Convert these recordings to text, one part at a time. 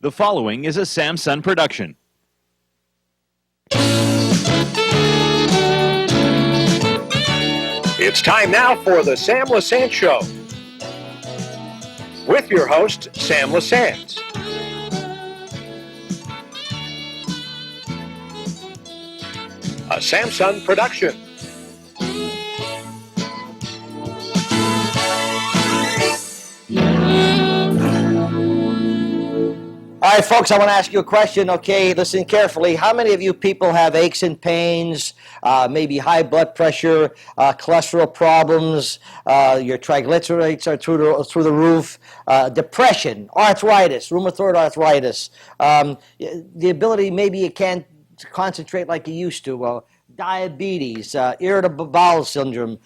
The following is a Samsung production. It's time now for the Sam Lesante Show with your host, Sam Lesante. A Samsung production. All right, folks, I want to ask you a question. Okay, listen carefully. How many of you people have aches and pains, maybe high blood pressure, cholesterol problems, your triglycerides are through the roof, depression, arthritis, rheumatoid arthritis, the ability maybe you can't concentrate like you used to, diabetes, irritable bowel syndrome,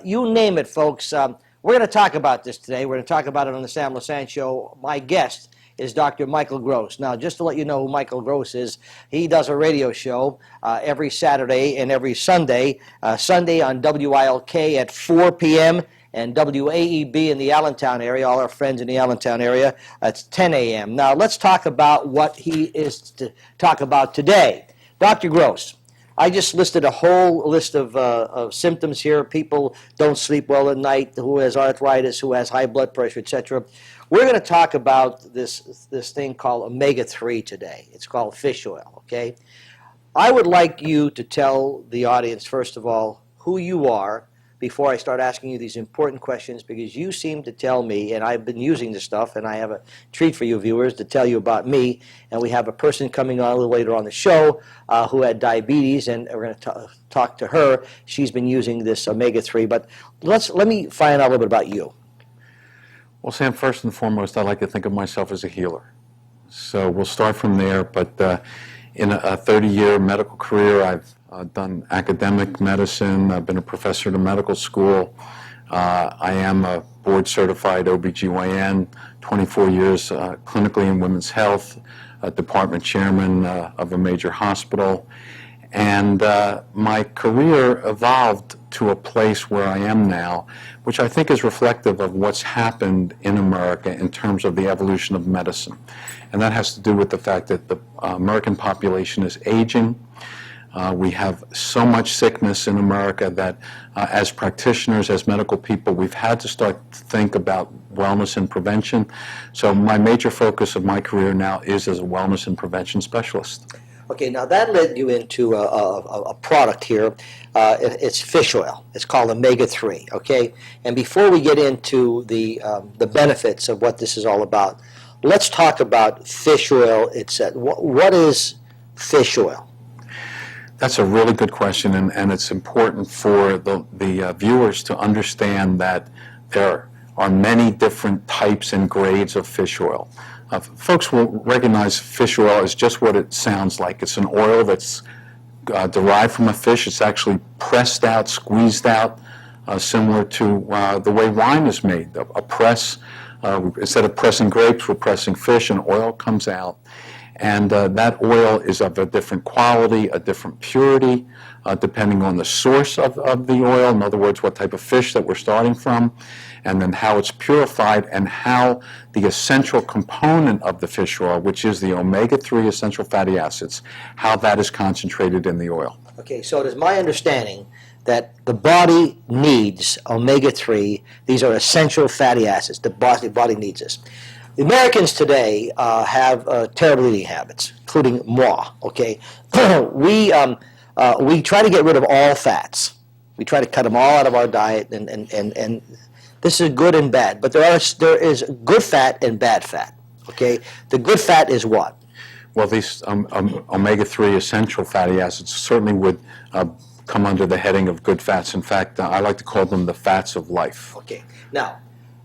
you name it, folks. We're going to talk about this today. We're going to talk about it on the Sam Lesante Show. My guest is Dr. Michael Gross. Now, just to let you know who Michael Gross is, he does a radio show every Saturday and every Sunday. Sunday on WILK at 4 p.m. and WAEB in the Allentown area, all our friends in the Allentown area, it's 10 a.m. Now, let's talk about what he is to talk about today. Dr. Gross, I just listed a whole list of symptoms here. People don't sleep well at night, who has arthritis, who has high blood pressure, etc. We're going to talk about this thing called omega-3 today. It's called fish oil, okay? I would like you to tell the audience, first of all, who you are before I start asking you these important questions, because you seem to tell me, and I've been using this stuff, and I have a treat for you viewers to tell you about me, and we have a person coming on a little later on the show who had diabetes, and we're going to talk to her. She's been using this omega-3, but let me find out a little bit about you. Well, Sam, first and foremost, I like to think of myself as a healer. So we'll start from there, but in a 30-year medical career, I've done academic medicine. I've been a professor at a medical school. I am a board-certified OBGYN, 24 years clinically in women's health, a department chairman of a major hospital. And my career evolved to a place where I am now, which I think is reflective of what's happened in America in terms of the evolution of medicine. And that has to do with the fact that the American population is aging. We have so much sickness in America that as practitioners, as medical people, we've had to start to think about wellness and prevention. So my major focus of my career now is as a wellness and prevention specialist. Okay, now that led you into a product here. It's fish oil. It's called omega-3, okay? And before we get into the benefits of what this is all about, let's talk about fish oil itself. What is fish oil? That's a really good question, and it's important for the viewers to understand that there are many different types and grades of fish oil. Folks will recognize fish oil as just what it sounds like. It's an oil that's derived from a fish. It's actually pressed out, squeezed out, similar to the way wine is made. A press, instead of pressing grapes, we're pressing fish, and oil comes out. And that oil is of a different quality, a different purity, depending on the source of the oil. In other words, what type of fish that we're starting from, and then how it's purified, and how the essential component of the fish oil, which is the omega-3 essential fatty acids, how that is concentrated in the oil. Okay, so it is my understanding that the body needs omega-3. These are essential fatty acids. The body needs this. The Americans today have terrible eating habits, including moi, okay? We try to get rid of all fats. We try to cut them all out of our diet, and this is good and bad. But there is good fat and bad fat, okay? The good fat is what? Well, these omega-3 essential fatty acids certainly would come under the heading of good fats. In fact, I like to call them the fats of life. Okay. Now,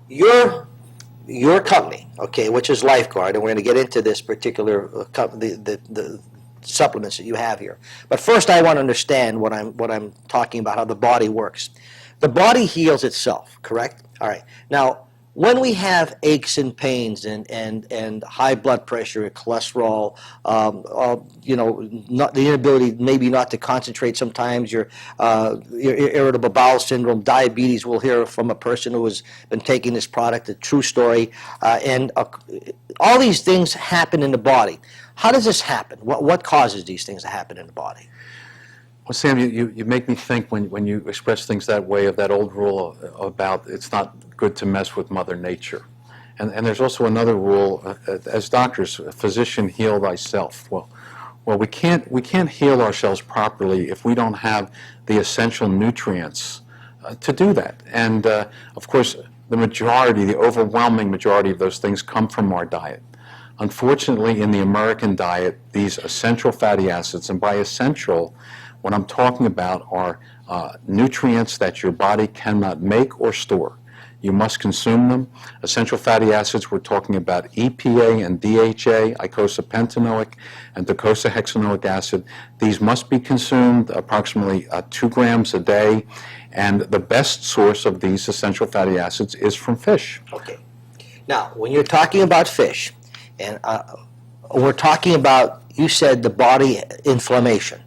your company, okay, which is LifeGuard, and we're going to get into this particular the supplements that you have here. But first, I want to understand what I'm talking about, how the body works. The body heals itself, correct? All right. Now, when we have aches and pains and high blood pressure, cholesterol, not the inability maybe not to concentrate sometimes, your irritable bowel syndrome, diabetes, we'll hear from a person who has been taking this product, a true story, and all these things happen in the body. How does this happen? What causes these things to happen in the body? Well, Sam, you make me think when you express things that way of that old rule about it's not good to mess with Mother Nature. And there's also another rule, as doctors, physician, heal thyself. Well, we can't heal ourselves properly if we don't have the essential nutrients to do that. And of course, the overwhelming majority of those things come from our diet. Unfortunately, in the American diet, these essential fatty acids, and by essential, what I'm talking about are nutrients that your body cannot make or store. You must consume them. Essential fatty acids, we're talking about EPA and DHA, eicosapentaenoic and docosahexaenoic acid. These must be consumed approximately 2 grams a day, and the best source of these essential fatty acids is from fish. Okay. Now, when you're talking about fish, and we're talking about, you said the body inflammation.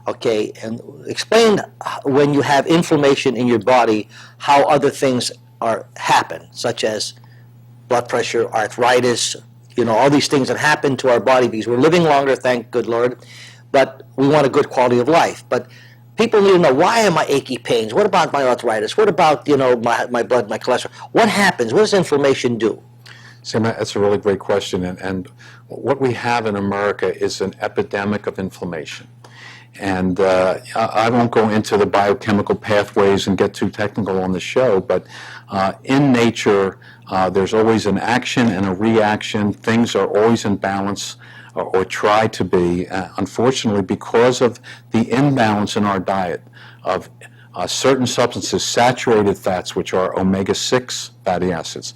Okay, and explain when you have inflammation in your body, how other things happen, such as blood pressure, arthritis, all these things that happen to our body because we're living longer, thank good Lord, but we want a good quality of life. But people need to know, why am I achy pains? What about my arthritis? What about, my blood, my cholesterol? What happens? What does inflammation do? Sam, that's a really great question. And what we have in America is an epidemic of inflammation. And I won't go into the biochemical pathways and get too technical on the show, but in nature, there's always an action and a reaction. Things are always in balance, or try to be. Unfortunately, because of the imbalance in our diet of certain substances, saturated fats, which are omega-6 fatty acids.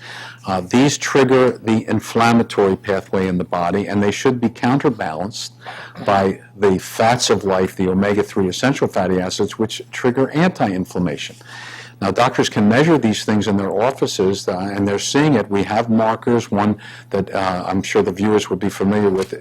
These trigger the inflammatory pathway in the body, and they should be counterbalanced by the fats of life, the omega-3 essential fatty acids, which trigger anti-inflammation. Now, doctors can measure these things in their offices, and they're seeing it. We have markers. One that I'm sure the viewers would be familiar with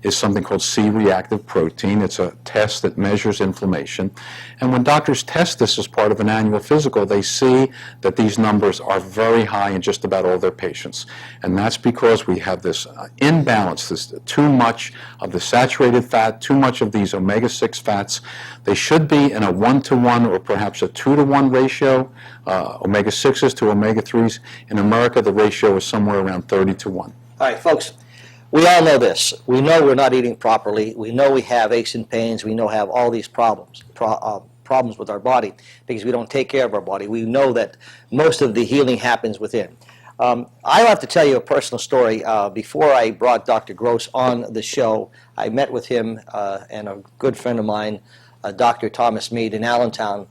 is something called C-reactive protein. It's a test that measures inflammation. And when doctors test this as part of an annual physical, they see that these numbers are very high in just about all their patients. And that's because we have this imbalance, this too much of the saturated fat, too much of these omega-6 fats. They should be in a 1-to-1 or perhaps a 2-to-1 ratio. Omega-6s to omega-3s. In America, the ratio is somewhere around 30-to-1. All right, folks, we all know this. We know we're not eating properly. We know we have aches and pains. We know we have all these problems with our body because we don't take care of our body. We know that most of the healing happens within. I have to tell you a personal story. Before I brought Dr. Gross on the show, I met with him and a good friend of mine, Dr. Thomas Mead in Allentown.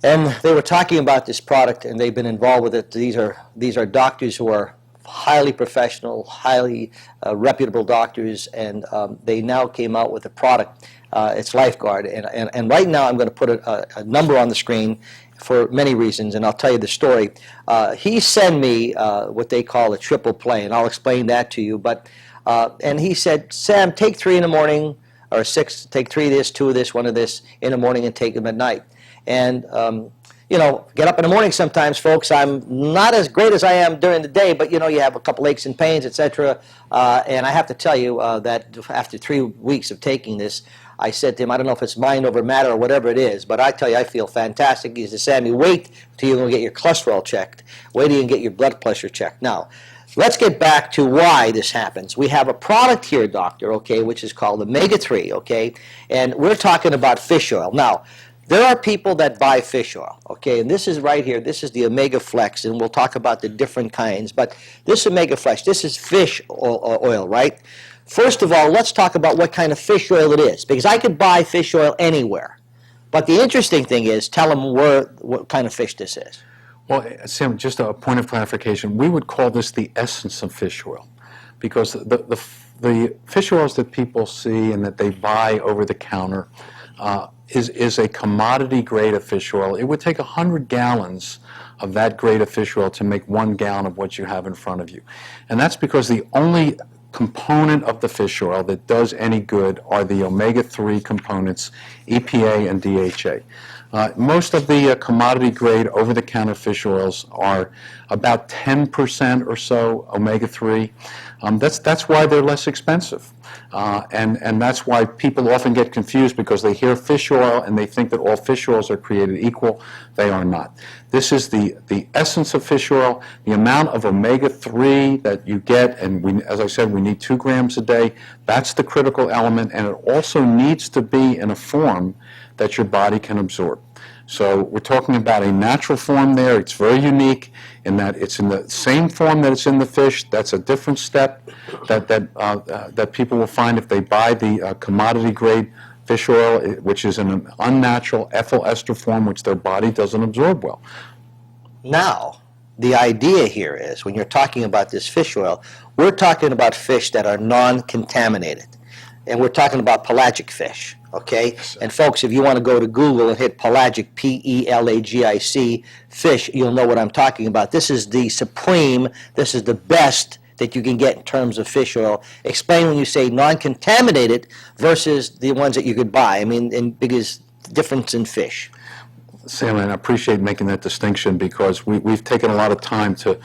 And they were talking about this product, and they've been involved with it. These are doctors who are highly professional, highly reputable doctors, and they now came out with a product. It's LifeGuard, and right now I'm going to put a number on the screen for many reasons, and I'll tell you the story. He sent me what they call a triple play, and I'll explain that to you. But and he said, Sam, take 3 in the morning, or 6. Take 3 of this, 2 of this, 1 of this in the morning, and take them at night. And, get up in the morning sometimes, folks. I'm not as great as I am during the day, but, you have a couple aches and pains, etc. And I have to tell you that after 3 weeks of taking this, I said to him, I don't know if it's mind over matter or whatever it is, but I tell you, I feel fantastic. He said, Sammy, wait till you get your cholesterol checked. Wait till you get your blood pressure checked. Now, let's get back to why this happens. We have a product here, doctor, okay, which is called omega-3, okay, and we're talking about fish oil. Now, there are people that buy fish oil, okay, and this is right here. This is the Omega Flex, and we'll talk about the different kinds. But this Omega Flex, this is fish oil, right? First of all, let's talk about what kind of fish oil it is, because I could buy fish oil anywhere. But the interesting thing is, tell them what kind of fish this is. Well, Sam, just a point of clarification. We would call this the essence of fish oil, because the fish oils that people see and that they buy over the counter is a commodity grade of fish oil. It would take 100 gallons of that grade of fish oil to make 1 gallon of what you have in front of you. And that's because the only component of the fish oil that does any good are the omega-3 components, EPA and DHA. Most of the commodity grade over-the-counter fish oils are about 10% or so omega-3. That's why they're less expensive. And that's why people often get confused because they hear fish oil and they think that all fish oils are created equal. They are not. This is the essence of fish oil, the amount of omega-3 that you get, and we, as I said, we need 2 grams a day. That's the critical element, and it also needs to be in a form that your body can absorb. So we're talking about a natural form there. It's very unique in that it's in the same form that it's in the fish. That's a different step that people will find if they buy the commodity grade fish oil, which is in an unnatural ethyl ester form, which their body doesn't absorb well. Now, the idea here is when you're talking about this fish oil, we're talking about fish that are non-contaminated. And we're talking about pelagic fish, okay? And folks, if you want to go to Google and hit pelagic, P-E-L-A-G-I-C, fish, you'll know what I'm talking about. This is the supreme, this is the best that you can get in terms of fish oil. Explain when you say non-contaminated versus the ones that you could buy. I mean, and biggest difference in fish. Sam, and I appreciate making that distinction because we've taken a lot of time to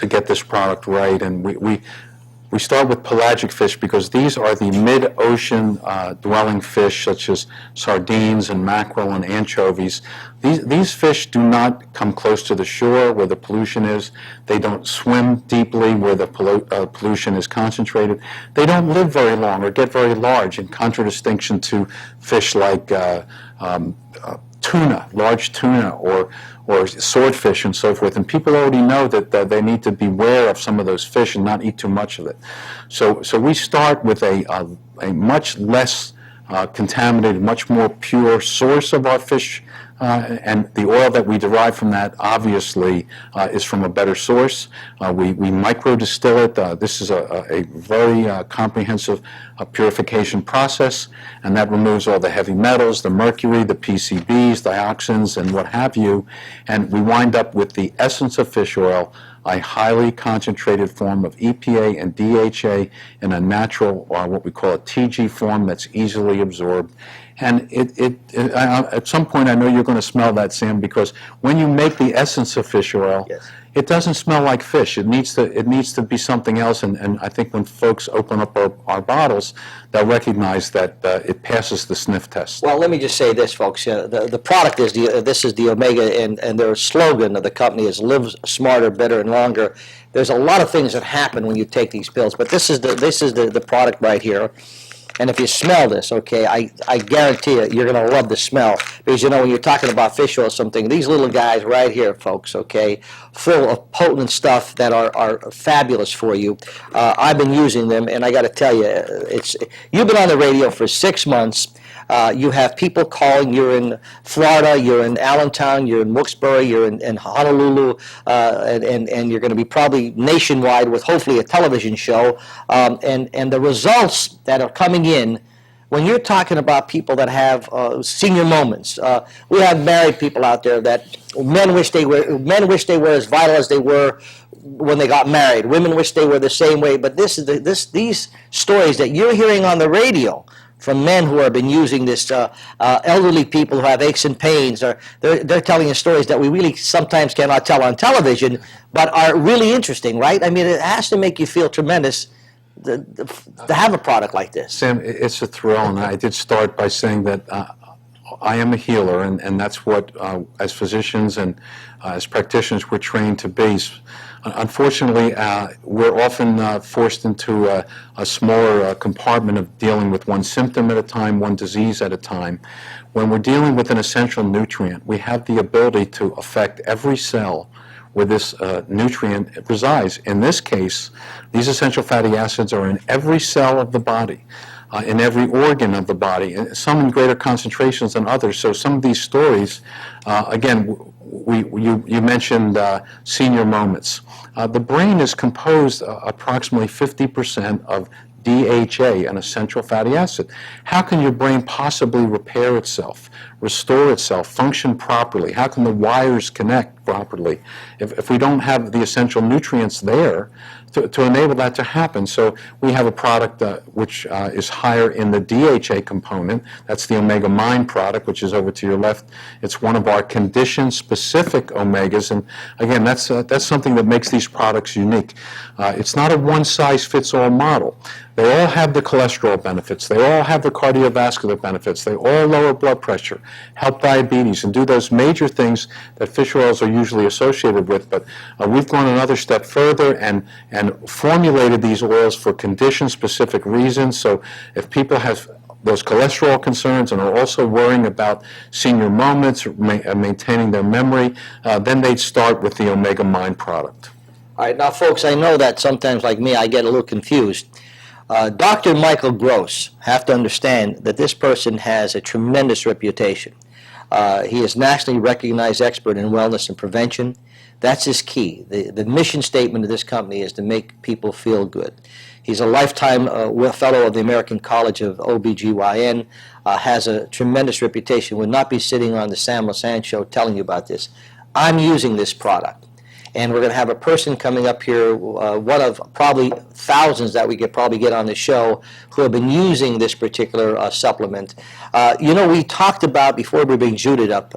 get this product right, and we start with pelagic fish because these are the mid-ocean dwelling fish such as sardines and mackerel and anchovies. These fish do not come close to the shore where the pollution is. They don't swim deeply where the pollution is concentrated. They don't live very long or get very large in contradistinction to fish like tuna, large tuna, or swordfish and so forth. And people already know that they need to beware of some of those fish and not eat too much of it. So we start with a much less contaminated, much more pure source of our fish, and the oil that we derive from that obviously is from a better source. We micro distill it. This is a very comprehensive purification process, and that removes all the heavy metals, the mercury, the PCBs, dioxins, and what have you, and we wind up with the essence of fish oil, a highly concentrated form of EPA and DHA in a natural, or what we call a TG form that's easily absorbed. And at some point, I know you're going to smell that, Sam, because when you make the essence of fish oil, Yes. It doesn't smell like fish. It needs to be something else. And I think when folks open up our bottles, they'll recognize that it passes the sniff test. Well, let me just say this, folks. The product is this is the Omega, and their slogan of the company is "Live Smarter, Better, and Longer." There's a lot of things that happen when you take these pills, but this is the product right here. And if you smell this, okay, I guarantee you, you're going to love the smell. Because, you know, when you're talking about fish oil or something, these little guys right here, folks, okay, full of potent stuff that are fabulous for you. I've been using them, and I got to tell you, you've been on the radio for 6 months. You have people calling. You're in Florida, you're in Allentown, you're in Wilkes-Barre, you're in Honolulu, and you're going to be probably nationwide with hopefully a television show. And the results that are coming in, when you're talking about people that have senior moments, we have married people out there that men wish they were as vital as they were when they got married. Women wish they were the same way. But these stories that you're hearing on the radio from men who have been using this, elderly people who have aches and pains, they're telling us stories that we really sometimes cannot tell on television, but are really interesting, right? I mean, it has to make you feel tremendous to have a product like this. Sam, it's a thrill, and I did start by saying that I am a healer, and that's what, as physicians and as practitioners, we're trained to be. Unfortunately, we're often forced into a smaller compartment of dealing with one symptom at a time, one disease at a time. When we're dealing with an essential nutrient, we have the ability to affect every cell where this nutrient resides. In this case, these essential fatty acids are in every cell of the body, in every organ of the body, some in greater concentrations than others. So some of these stories, again, you mentioned senior moments. The brain is composed approximately 50% of DHA, an essential fatty acid. How can your brain possibly repair itself, restore itself, function properly? How can the wires connect properly, if we don't have the essential nutrients there to enable that to happen. So we have a product which is higher in the DHA component. That's the Omega Mind product, which is over to your left. It's one of our condition-specific omegas, and again, that's something that makes these products unique. It's not a one-size-fits-all model. They all have the cholesterol benefits. They all have the cardiovascular benefits. They all lower blood pressure, help diabetes, and do those major things that fish oils are usually associated with. But we've gone another step further and formulated these oils for condition-specific reasons. So if people have those cholesterol concerns and are also worrying about senior moments, maintaining their memory, then they'd start with the Omega Mind product. All right, now, folks, I know that sometimes, like me, I get a little confused. Dr. Michael Gross, have to understand that this person has a tremendous reputation. He is nationally recognized expert in wellness and prevention. That's his key. The mission statement of this company is to make people feel good. He's a lifetime fellow of the American College of OBGYN, has a tremendous reputation, would not be sitting on the Sam Lesante show telling you about this. I'm using this product. And we're going to have a person coming up here, one of probably thousands that we could probably get on the show, who have been using this particular supplement. We talked about, before we bring Judith up,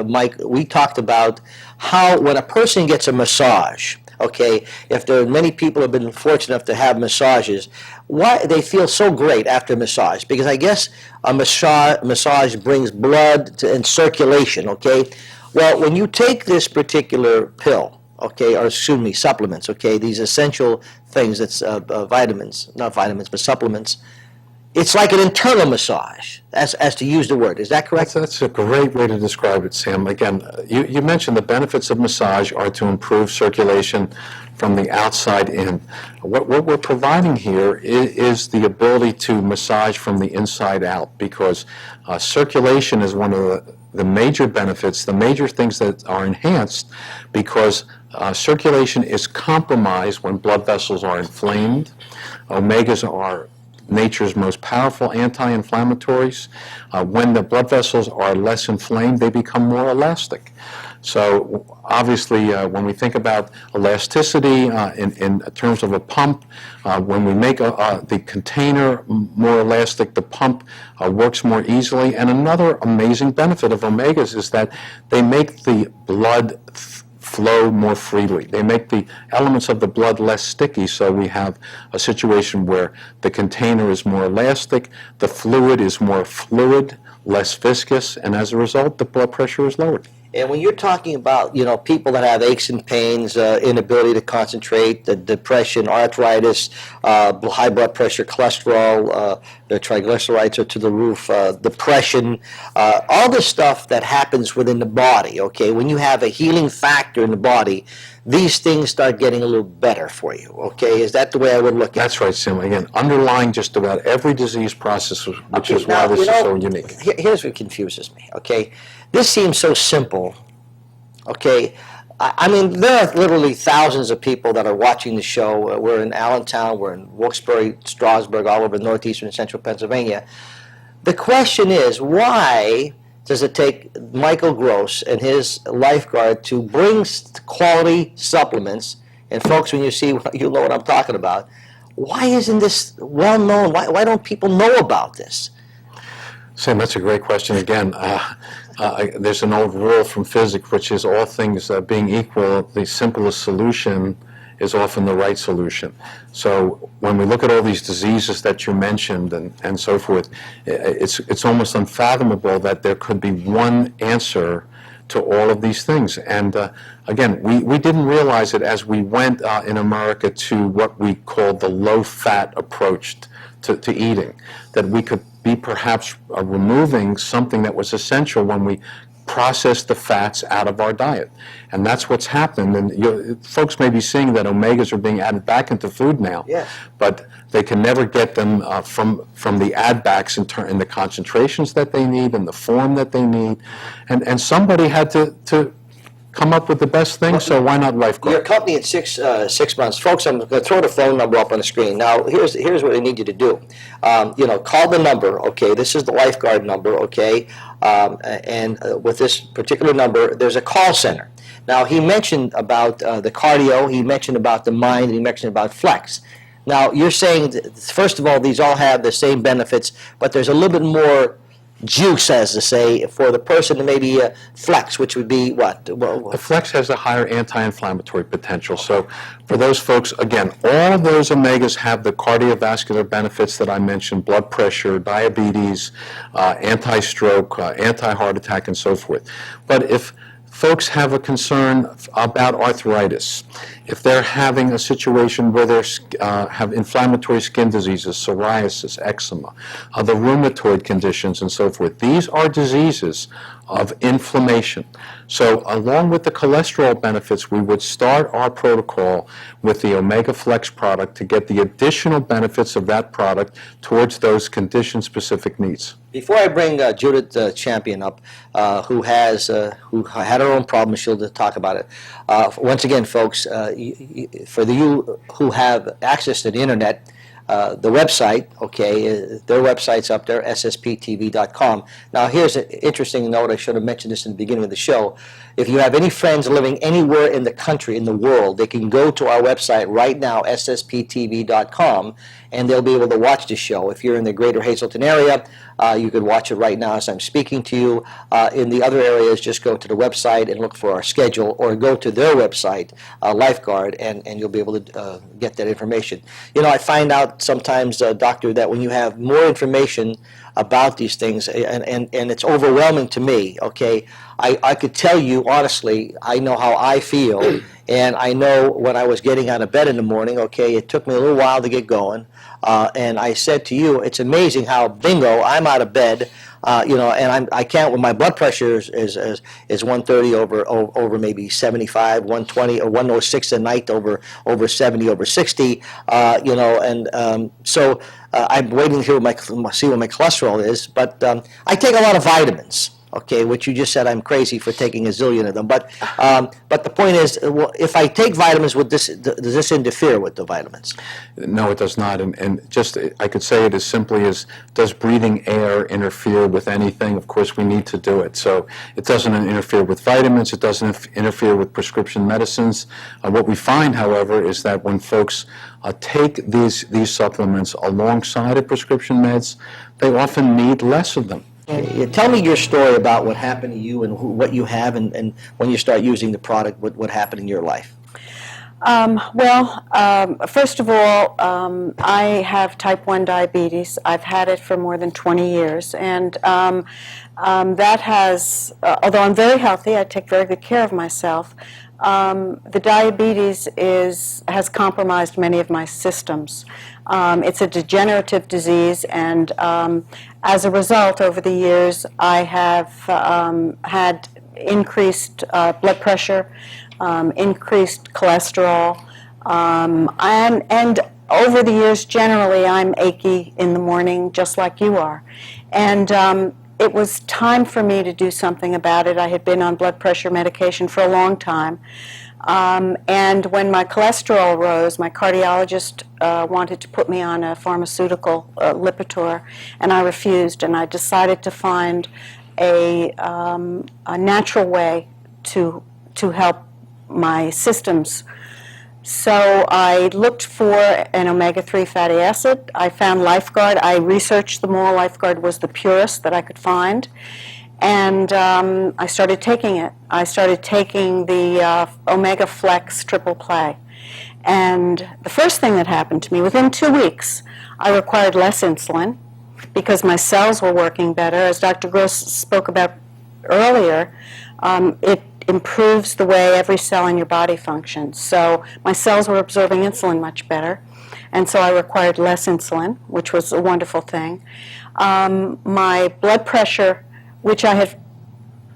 Mike, we talked about how when a person gets a massage, okay, if there are many people who have been fortunate enough to have massages, why they feel so great after massage, because I guess a massage brings blood and circulation, okay? Well, when you take this particular pill, okay, or excuse me, supplements, okay, these essential things, that's vitamins, not vitamins, but supplements, it's like an internal massage, as to use the word. Is that correct? That's a great way to describe it, Sam. Again, you mentioned the benefits of massage are to improve circulation from the outside in. What we're providing here is the ability to massage from the inside out, because circulation is one of the major benefits, the major things that are enhanced, because circulation is compromised when blood vessels are inflamed. Omegas are nature's most powerful anti-inflammatories. When the blood vessels are less inflamed, they become more elastic. So obviously, when we think about elasticity in terms of a pump, when we make the container more elastic, the pump works more easily. And another amazing benefit of omegas is that they make the blood flow more freely. They make the elements of the blood less sticky, so we have a situation where the container is more elastic, the fluid is more fluid, less viscous, and as a result, the blood pressure is lowered. And when you're talking about, people that have aches and pains, inability to concentrate, the depression, arthritis, high blood pressure, cholesterol, their triglycerides are to the roof, depression, all the stuff that happens within the body, okay? When you have a healing factor in the body, these things start getting a little better for you, okay? Is that the way I would look at it? That's right, Sim. Again, underlying just about every disease process, which is why this is so unique. Here's what confuses me, okay? This seems so simple, okay? I mean, there are literally thousands of people that are watching the show. We're in Allentown, we're in Wilkes-Barre, Strasburg, all over northeastern and central Pennsylvania. The question is, why does it take Michael Gross and his LifeGuard to bring quality supplements? And folks, when you see, you'll know what I'm talking about. Why isn't this well known? Why don't people know about this? Sam, that's a great question. Again, there's an old rule from physics, which is all things being equal, the simplest solution is often the right solution. So when we look at all these diseases that you mentioned and so forth, it's almost unfathomable that there could be one answer to all of these things. And again, we didn't realize it as we went in America to what we called the low-fat approach to eating, that we could be perhaps removing something that was essential when we process the fats out of our diet. And that's what's happened. And folks may be seeing that omegas are being added back into food now, yes, but they can never get them from the add-backs in the concentrations that they need and the form that they need. And somebody had to come up with the best thing, so why not LifeGuard? Your company in 6 months. Folks, I'm going to throw the phone number up on the screen. Now, here's what I need you to do. Call the number, okay? This is the LifeGuard number, okay? And with this particular number, there's a call center. Now, he mentioned about the cardio, he mentioned about the mind, and he mentioned about flex. Now, you're saying, first of all, these all have the same benefits, but there's a little bit more juice, as to say, for the person to maybe flex, which would be what? The flex has a higher anti-inflammatory potential. So for those folks, again, all of those omegas have the cardiovascular benefits that I mentioned: blood pressure, diabetes, anti-stroke, anti-heart attack, and so forth. But if folks have a concern about arthritis, if they're having a situation where they have inflammatory skin diseases, psoriasis, eczema, the rheumatoid conditions, and so forth, these are diseases of inflammation. So along with the cholesterol benefits, we would start our protocol with the Omega Flex product to get the additional benefits of that product towards those condition-specific needs. Before I bring Judith Champion up, who had her own problem, she'll talk about it. Once again, folks, for you who have access to the internet, the website, okay, their website's up there, ssptv.com. Now, here's an interesting note. I should have mentioned this in the beginning of the show. If you have any friends living anywhere in the country, in the world, they can go to our website right now, ssptv.com, and they'll be able to watch the show. If you're in the greater Hazleton area, you could watch it right now as I'm speaking to you. In the other areas, just go to the website and look for our schedule, or go to their website, LifeGuard, and you'll be able to get that information. You know, I find out sometimes, Doctor, that when you have more information about these things, and it's overwhelming to me, okay, I could tell you honestly, I know how I feel, and I know when I was getting out of bed in the morning, okay, it took me a little while to get going, and I said to you, it's amazing how, bingo, I'm out of bed, you know, and I can't, when my blood pressure is 130 over maybe 75, 120, or 106 a night over 70, over 60, you know, and so I'm waiting to hear see what my cholesterol is, but I take a lot of vitamins. Okay, which you just said I'm crazy for taking a zillion of them, but the point is, well, if I take vitamins, does this interfere with the vitamins? No, it does not, and just I could say it as simply as, does breathing air interfere with anything? Of course, we need to do it. So it doesn't interfere with vitamins. It doesn't interfere with prescription medicines. What we find, however, is that when folks take these supplements alongside of prescription meds, they often need less of them. Tell me your story about what happened to you and what you have, and when you start using the product, what happened in your life. First of all, I have type 1 diabetes. I've had it for more than 20 years, and that has, although I'm very healthy, I take very good care of myself, the diabetes has compromised many of my systems. It's a degenerative disease, and as a result, over the years, I have had increased blood pressure, increased cholesterol, and over the years, generally, I'm achy in the morning, just like you are. And it was time for me to do something about it. I had been on blood pressure medication for a long time. And when my cholesterol rose, my cardiologist wanted to put me on a pharmaceutical, Lipitor, and I refused. And I decided to find a natural way to help my systems. So I looked for an omega-3 fatty acid. I found LifeGuard. I researched them all. LifeGuard was the purest that I could find. And I started taking it. I started taking the Omega Flex Triple Play. And the first thing that happened to me, within 2 weeks, I required less insulin because my cells were working better. As Dr. Gross spoke about earlier, it improves the way every cell in your body functions. So my cells were absorbing insulin much better. And so I required less insulin, which was a wonderful thing. My blood pressure, which I had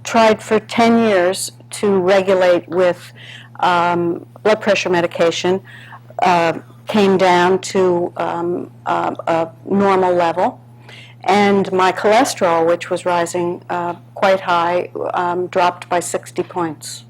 tried for 10 years to regulate with blood pressure medication, came down to a normal level. And my cholesterol, which was rising quite high, dropped by 60 points.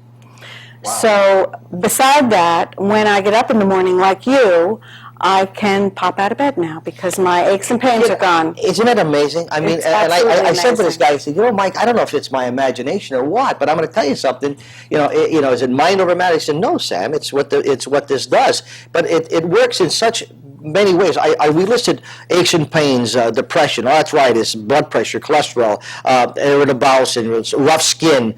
Wow. So beside that, when I get up in the morning like you, I can pop out of bed now because my aches and pains are gone. Isn't it amazing? I mean, It's and absolutely I said to this amazing. guy, I said, Mike, I don't know if it's my imagination or what, but I'm going to tell you something. Is it mind over matter? He said, no, Sam, it's what this does. But it works in such many ways. We listed aches and pains, depression, arthritis, blood pressure, cholesterol, irritable bowel syndrome, rough skin,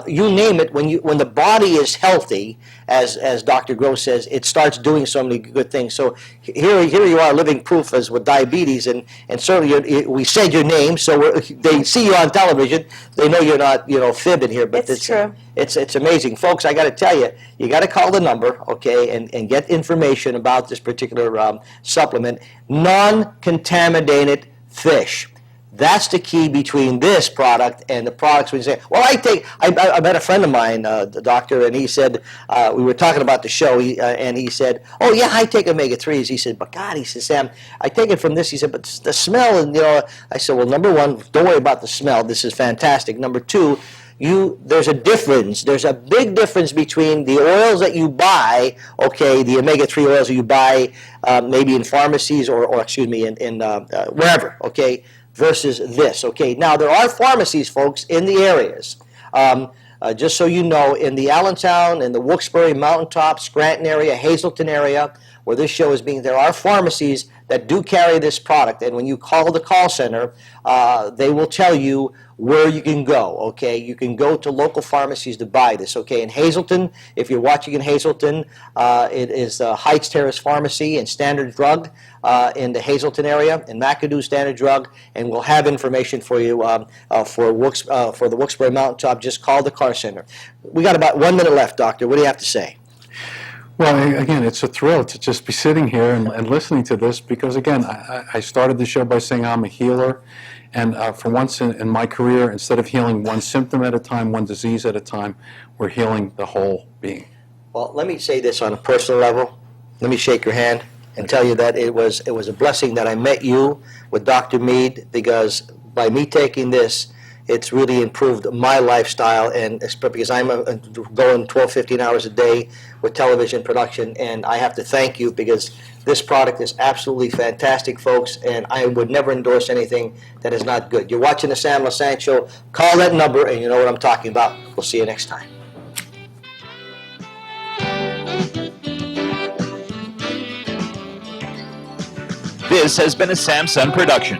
you name it. When the body is healthy, as Dr. Gross says, it starts doing so many good things. So here you are, living proof as with diabetes, and certainly we said your name, so they see you on television. They know you're not fibbing here, but It's true. It's amazing, folks. I got to tell you, you got to call the number, okay, and get information about this particular supplement. Non-contaminated fish. That's the key between this product and the products we say. Well, I met a friend of mine, the doctor, and he said, we were talking about the show, and he said, oh yeah, I take omega-3s. He said, but God, he said, Sam, I take it from this. He said, but the smell, and I said, well, number one, don't worry about the smell. This is fantastic. Number two, there's a difference. There's a big difference between the oils that you buy, okay, the omega-3 oils that you buy maybe in pharmacies or excuse me, in wherever, okay, versus this, okay. Now, there are pharmacies, folks, in the areas. Just so you know, in the Allentown, in the Wilkes-Barre, Mountaintop, Scranton area, Hazleton area, where this show is being, there are pharmacies that do carry this product. And when you call the call center, they will tell you where you can go, okay? You can go to local pharmacies to buy this, okay? In Hazleton, if you're watching in Hazleton, it is Heights Terrace Pharmacy and Standard Drug in the Hazleton area, and McAdoo Standard Drug, and we'll have information for you for the Wilkes-Barre Mountaintop. Just call the car center. We got about 1 minute left, Doctor. What do you have to say? Well, again, it's a thrill to just be sitting here and listening to this because, again, I started the show by saying I'm a healer. And for once in my career, instead of healing one symptom at a time, one disease at a time, we're healing the whole being. Well, let me say this on a personal level. Let me shake your hand and tell you that it was a blessing that I met you with Dr. Mead, because by me taking this, it's really improved my lifestyle, and because I'm going 12, 15 hours a day with television production, and I have to thank you because this product is absolutely fantastic, folks, and I would never endorse anything that is not good. You're watching the Sam Lesante Show. Call that number, and you know what I'm talking about. We'll see you next time. This has been a Samsung production.